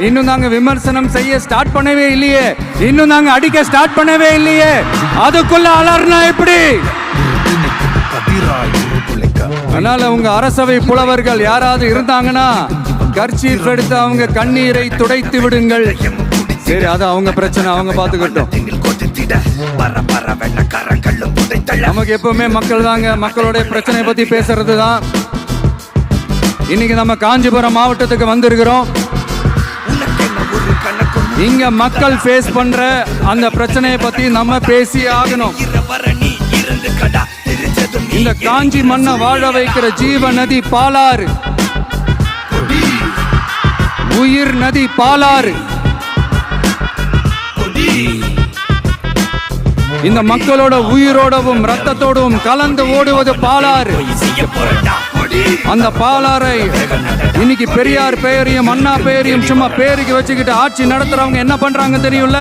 இன்னும் நாங்க விமர்சனம் செய்ய ஸ்டார்ட் பண்ணவே இல்லையே, இன்னும் நாங்க அடிக்க ஸ்டார்ட் பண்ணவே இல்லையே, அதுக்குள்ள அலர்னா எப்படி? அதனால உங்க அரசவை புலவர்கள் யாராவது இருந்தாங்கன்னா கர்ச்சீஃப் எடுத்து அவங்க கண்ணீரை துடைத்து விடுங்கள். சரி, அது அவங்க பிரச்சனை, அவங்க பாத்துக்கிட்டோம். நமக்கு எப்பவுமே மக்கள் தாங்க, மக்களுடைய பிரச்சனை பத்தி பேசுறது தான். இன்னைக்கு நம்ம காஞ்சிபுரம் மாவட்டத்துக்கு வந்திருக்கிறோம். இங்க மக்கள் ஃபேஸ் பண்ற அந்த பிரச்சனையை பத்தி நம்ம பேசி ஆகணும். இந்த காஞ்சி மண்ணை வாழ வைக்கிற ஜீவ நதி பாலாறு, உயிர் நதி பாலாறு. இந்த மக்களோட உயிரோடவும் ரத்தத்தோடவும் கலந்து ஓடுவது பாலாறு. அந்த பாலாறை இன்னைக்கு பெரியார் பெயரையும் அண்ணா பெயரையும் சும்மா பேருக்கு வச்சுக்கிட்டு ஆட்சி நடத்துறவங்க என்ன பண்றாங்க தெரியும்ல?